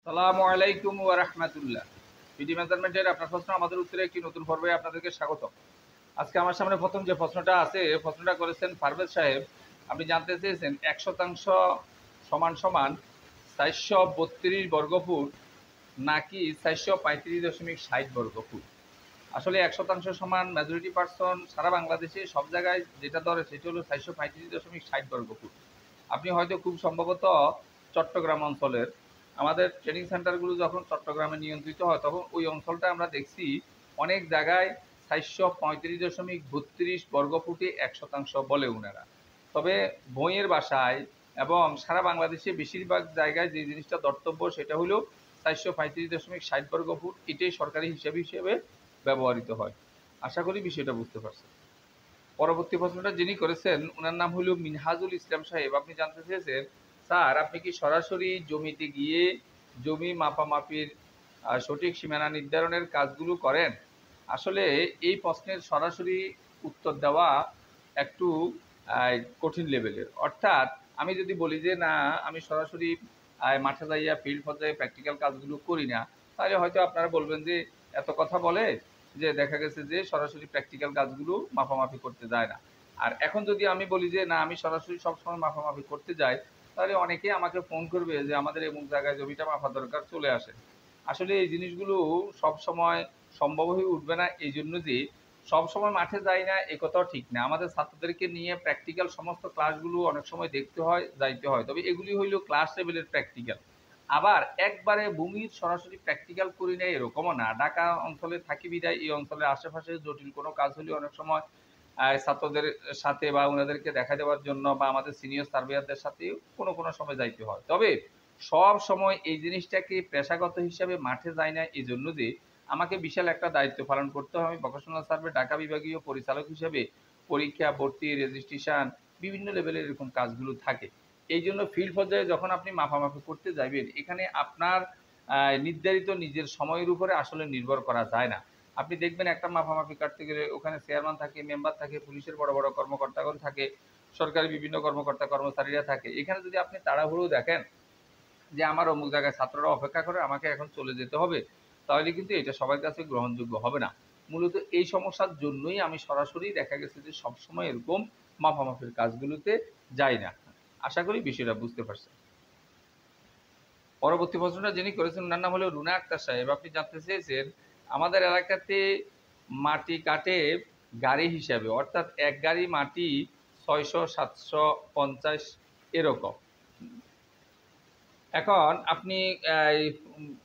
সালামু আলাইকুম ওয়া রাহমাতুল্লাহ। পিডি মেজারমেন্টের আপনার প্রশ্ন আমাদের উত্তরে একটি নতুন পর্বে আপনাদেরকে স্বাগত। আজকে আমার সামনে প্রথম যে প্রশ্নটা আছে, প্রশ্নটা করেছেন পারভেজ সাহেব। আপনি জানতে চেয়েছেন 1% সমান সমান 432 বর্গফুট নাকি 435.60 বর্গফুট। আসলে 1% সমান মেজরিটি পার্সন সারা বাংলাদেশে সব জায়গায় যেটা ধরে সেটা হলো 435.60 বর্গফুট। আপনি হয়তো খুব সম্ভবত চট্টগ্রাম অঞ্চলের, আমাদের ট্রেনিং সেন্টারগুলো যখন চট্টগ্রামে নিয়ন্ত্রিত হয় তখন ওই অঞ্চলটা আমরা দেখছি অনেক জায়গায় 435.32 বর্গফুটে 1% বলে ওনারা। তবে বইয়ের বাসায় এবং সারা বাংলাদেশে বেশিরভাগ জায়গায় যে জিনিসটা ধর্তব্য সেটা হলো 435.60 বর্গফুট। এটাই সরকারি হিসাব হিসেবে ব্যবহৃত হয়। আশা করি বিষয়টা বুঝতে পারছেন। পরবর্তী প্রশ্নটা যিনি করেছেন ওনার নাম হলো মিনহাজুল ইসলাম সাহেব। আপনি জানতে চেয়েছেন, স্যার আপনি কি সরাসরি জমিতে গিয়ে জমি মাপামাপির সঠিক সীমানা নির্ধারণের কাজগুলো করেন? আসলে এই প্রশ্নের সরাসরি উত্তর দেওয়া একটু কঠিন লেভেলের। অর্থাৎ আমি যদি বলি যে না আমি সরাসরি মাঠে যাইয়া ফিল্ড পর্যায়ে প্র্যাকটিক্যাল কাজগুলো করি না, তাহলে হয়তো আপনারা বলবেন যে এত কথা বলে যে দেখা গেছে যে সরাসরি প্র্যাকটিক্যাল কাজগুলো মাপামাপি করতে যায় না। আর এখন যদি আমি বলি যে না আমি সরাসরি সবসময় মাপামাপি করতে যাই, তাহলে অনেকে আমাকে ফোন করবে যে আমাদের এমন জায়গায় জমিটা মাপা দরকার, চলে আসে। আসলে এই জিনিসগুলো সব সময় সম্ভব হয়ে উঠবে না, এই জন্য যে সব সময় মাঠে যাই না এ কথাও ঠিক না। আমাদের ছাত্রদেরকে নিয়ে প্র্যাকটিক্যাল সমস্ত ক্লাসগুলো অনেক সময় দেখতে হয়, যাইতে হয়। তবে এগুলি হইল ক্লাস লেভেলের প্র্যাকটিক্যাল। আবার একবারে ভূমির সরাসরি প্র্যাকটিক্যাল করি না এরকমও না। ঢাকা অঞ্চলে থাকি বিধায় এই অঞ্চলের আশেপাশে জটিল কোনো কাজ হলে অনেক সময় ছাত্রদের সাথে বা ওনাদেরকে দেখা দেওয়ার জন্য বা আমাদের সিনিয়র সার্ভেয়ারদের সাথেও কোনো সময় যাইতে হয়। তবে সব সময় এই জিনিসটাকে পেশাগত হিসাবে মাঠে যায় না, এজন্য যে আমাকে বিশাল একটা দায়িত্ব পালন করতে হয়। আমি ভোকেশনাল সার্ভে ঢাকা বিভাগীয় পরিচালক হিসেবে পরীক্ষা, ভর্তি, রেজিস্ট্রেশন বিভিন্ন লেভেলের এরকম কাজগুলো থাকে। এইজন্য ফিল্ড পর্যায়ে যখন আপনি মাপামাপি করতে যাবেন, এখানে আপনার নির্ধারিত নিজের সময়ের উপরে আসলে নির্ভর করা যায় না। আপনি দেখবেন একটা মাপামাপি কাটতে গেলে ওখানে চেয়ারম্যান থাকে, মেম্বার থাকে, পুলিশের বড় কর্মকর্তাগণ থাকে, সরকারি বিভিন্ন কর্মকর্তা কর্মচারীরা থাকে। এখানে যদি আপনি তাড়াহুড়ো দেখেন যে আমার অমুক জায়গায় ছাত্ররা অপেক্ষা করে আমাকে এখন চলে যেতে হবে, তাহলে কিন্তু এটা সবার কাছে গ্রহণযোগ্য হবে না। মূলত এই সমস্যার জন্যই আমি সরাসরি দেখা গেছে যে সবসময় এরকম মাপামাপির কাজগুলোতে যাই না। আশা করি বিষয়টা বুঝতে পারছেন। পরবর্তী প্রশ্নটা যিনি করেছেন উনার নাম হলো রুনা আক্তার সাহেব। আপনি জানতে চেয়েছেন আমাদের এলাকাতে মাটি কাটে গাড়ি হিসাবে, অর্থাৎ এক গাড়ি মাটি ৬০০, ৭৫০ এরকম। এখন আপনি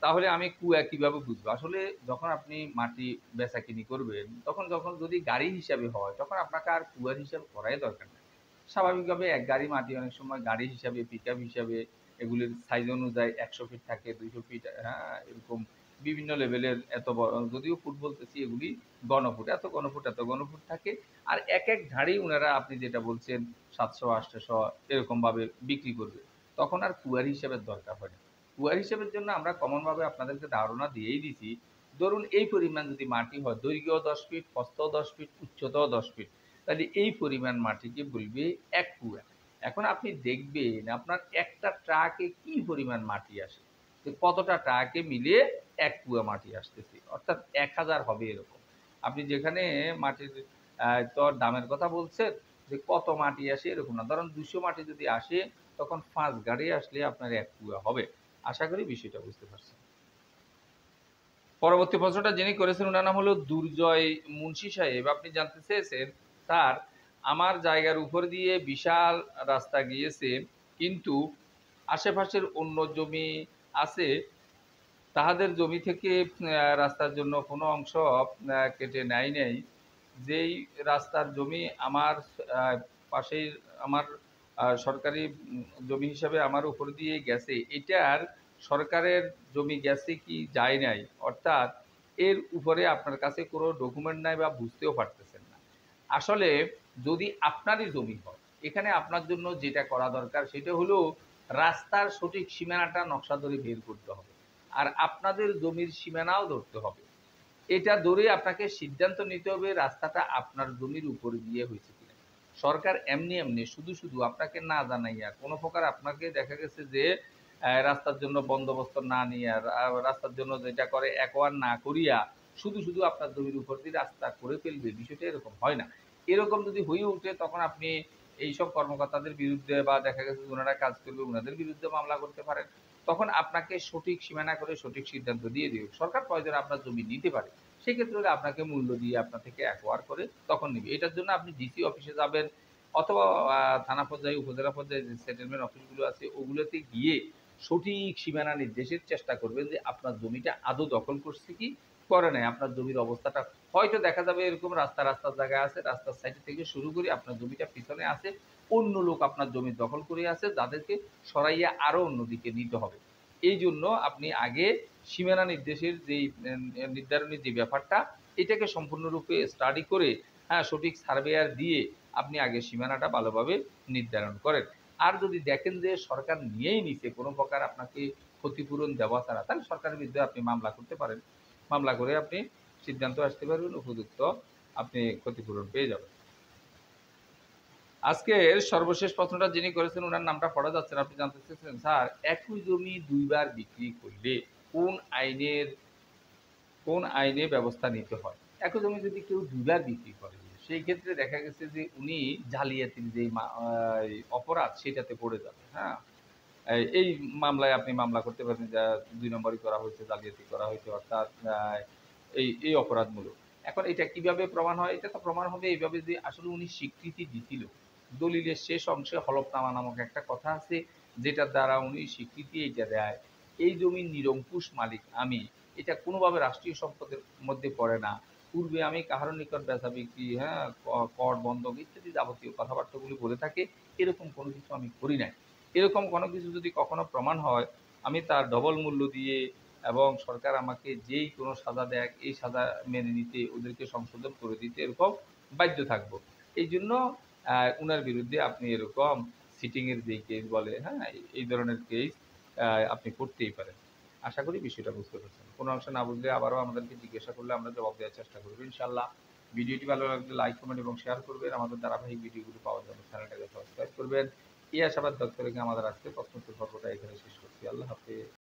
তাহলে আমি কুয়া কিভাবে বুঝবো? আসলে যখন আপনি মাটি বেচাকিনি করবেন, যখন যদি গাড়ি হিসাবে হয়, তখন আপনাকে আর কুয়ার হিসাব করাই দরকার নেই। স্বাভাবিকভাবে এক গাড়ি মাটি অনেক সময় গাড়ি হিসাবে, পিকআপ হিসাবে এগুলির সাইজ অনুযায়ী ১০০ ফিট থাকে, ২০০ ফিট, হ্যাঁ? এরকম বিভিন্ন লেভেলের এত বড়, যদিও ফুট বলতেছি এগুলি ঘনফুট, এত ঘনফুট, এত ঘনফুট থাকে। আর এক ঝাড়ি উনারা আপনি যেটা বলছেন ৭০০, ৮০০ এরকমভাবে বিক্রি করবে। তখন আর কুয়ার হিসেবের দরকার হয় না। কুয়ার হিসেবের জন্য আমরা কমনভাবে আপনাদেরকে ধারণা দিয়েই দিছি। ধরুন এই পরিমাণ যদি মাটি হয়, দৈর্ঘ্যও ১০ ফিট, প্রস্থও ১০ ফিট, উচ্চতাও ১০ ফিট, তাহলে এই পরিমাণ মাটিকে বলবে ১ কুয়া। এখন আপনি দেখবেন আপনার একটা ট্রাকে কি পরিমাণ মাটি আসে। যে কতটা ট্রাকে মিলিয়ে ১ কুয়া মাটি আসতেছে। অর্থাৎ ১,০০০ হবে এরকম। আপনি যেখানে মাটির দামের কথা বলছেন যে কত মাটি আসে এরকম না। ধরেন ২০০ মাটি যদি আসে তখন ৫ গাড়ি আসলে আপনার ১ কুয়া হবে। আশা করি বিষয়টা বুঝতে পারছেন। পরবর্তী প্রশ্নটা যিনি করেছেন উনার নাম হলো দুর্জয় মুন্সী সাহেব। আপনি জানতে চেয়েছেন, স্যার আমার জায়গার উপর দিয়ে বিশাল রাস্তা গিয়েছে, কিন্তু আশেপাশের অন্য জমি আছে, তাহাদের জমি থেকে রাস্তার জন্য কোনো অংশ কেটে নেয় নাই। যেই রাস্তার জমি আমার পাশেই আমার সরকারি জমি হিসাবে আমার উপর দিয়ে গেছে, এটার সরকারের জমি গেছে কি যায় নাই? অর্থাৎ এর উপরে আপনার কাছে কোনো ডকুমেন্ট নাই বা বুঝতেও পারতেছেন না। আসলে যদি আপনারই জমি হয়, এখানে আপনার জন্য যেটা করা দরকার সেটা হলো রাস্তার সঠিক সীমানাটা নকশা ধরে বের করতে হবে। আর আপনাদের জমির সীমানাও ধরতে হবে। এটা ধরে আপনাকে সিদ্ধান্ত নিতে হবে রাস্তাটা আপনার জমির উপর দিয়ে হয়েছে কিনা। সরকার এমনি শুধু আপনাকে না জানাইয়া কোনো প্রকার আপনাকে দেখা গেছে যে রাস্তার জন্য বন্দোবস্ত না নিয়া, রাস্তার জন্য যেটা করে একোয়ার না করিয়া শুধু আপনার জমির উপর দিয়ে রাস্তা করে ফেলবে, বিষয়টা এরকম হয় না। এরকম যদি হয়ে ওঠে তখন আপনি এইসব কর্মকর্তাদের বিরুদ্ধে বা দেখা গেছে যে উনারা কাজ করবে উনাদের বিরুদ্ধে মামলা করতে পারেন। তখন আপনাকে সঠিক সীমানা করে সঠিক সিদ্ধান্ত দিয়ে দিবে। সরকার প্রয়োজনে আপনার জমি নিতে পারে। সেক্ষেত্রে হলে আপনাকে মূল্য দিয়ে আপনার থেকে অ্যাকোয়ার করে তখন নিবে। এটার জন্য আপনি ডিসি অফিসে যাবেন অথবা থানা পর্যায়ে, উপজেলা পর্যায়ে যে সেটেলমেন্ট অফিসগুলো আছে ওগুলোতে গিয়ে সঠিক সীমানা নির্দেশের চেষ্টা করবেন যে আপনার জমিটা আদৌ দখল করছে কি করে নাই। আপনার জমির অবস্থাটা হয়তো দেখা যাবে এরকম রাস্তার জায়গায় আছে, রাস্তার সাইড থেকে শুরু করে আপনার জমিটা পিছনে আছে। অন্য লোক আপনার জমি দখল করে আছে যাদেরকে সরাইয়া আরো অন্যদিকে নিতে হবে। এইজন্য আপনি আগে সীমানা নির্দেশের যেই নির্ধারণের যে ব্যাপারটা এটাকে সম্পূর্ণরূপে স্টাডি করে সঠিক সার্ভেয়ার দিয়ে আপনি আগে সীমানাটা ভালোভাবে নির্ধারণ করেন। আর যদি দেখেন যে সরকার নিয়েই নিছে কোনো প্রকার আপনাকে ক্ষতিপূরণ দেওয়া ছাড়া, তাহলে সরকারের বিরুদ্ধে আপনি মামলা করতে পারেন। মামলা করে আপনি সিদ্ধান্ত আসতে পারবেন, উপযুক্ত আপনি ক্ষতিপূরণ পেয়ে যাবেন। আজকের সর্বশেষ প্রশ্নটা যিনি করেছেন উনার নামটা পড়া যাচ্ছে না। আপনি জানতে চেয়েছেন, স্যার একই জমি ২ বার বিক্রি করলে কোন আইনের কোন আইনে ব্যবস্থা নিতে হয়? একই জমি যদি কেউ ২ বার বিক্রি করে, সেই ক্ষেত্রে দেখা গেছে যে উনি জালিয়াতির যে অপরাধ সেটাতে পড়ে যাবে, হ্যাঁ? এই মামলায় আপনি মামলা করতে পারেন যা ২ নম্বরই করা হয়েছে, জালিয়াতি করা হয়েছে অর্থাৎ এই অপরাধমূলক। এখন এটা কিভাবে প্রমাণ হয়? এটা তো প্রমাণ হবে এইভাবে যে আসলে উনি স্বীকৃতি দিছিল। দলিলের শেষ অংশে হলফনামা নামক একটা কথা আছে যেটার দ্বারা উনি স্বীকৃতি এইটা দেয়। এই জমির নিরঙ্কুশ মালিক আমি। এটা কোনোভাবে রাষ্ট্রীয় সম্পদের মধ্যে পড়ে না। পূর্বে আমি কাহারও নিকট বেচা-বিক্রি, হ্যাঁ? কর বন্ধক ইত্যাদি যাবতীয় কথাবার্তাগুলি বলে থাকে। এরকম কোনো কিছু আমি করি নাই। এরকম কোনো কিছু যদি কখনো প্রমাণ হয়, আমি তার ডবল মূল্য দিয়ে এবং সরকার আমাকে যেই কোনো সাজা দেয়, এই সাজা মেনে নিতে, ওদেরকে সংশোধন করে দিতে এরকম বাধ্য থাকব। এইজন্য উনার বিরুদ্ধে আপনি এরকম চিটিং এর যে কেস বলে, হ্যাঁ? এই ধরনের কেস আপনি করতেই পারেন। আশা করি বিষয়টা বুঝতে পেরেছেন। কোনো অংশ না বুঝলে আবারও আমাদেরকে জিজ্ঞাসা করলে আমরা জবাব দেওয়ার চেষ্টা করব ইনশাআল্লাহ। ভিডিওটি ভালো লাগলে লাইক, কমেন্ট এবং শেয়ার করবেন। আমাদের ধারাবাহিক ভিডিওগুলো পাওয়ার জন্য চ্যানেলটাকে সাবস্ক্রাইব করবেন। এই আশাবাদ ব্যক্ত রেখে আমাদের আজকের প্রশ্নোত্তর পর্বটা এখানে শেষ করছি। আল্লাহ হাফেজ।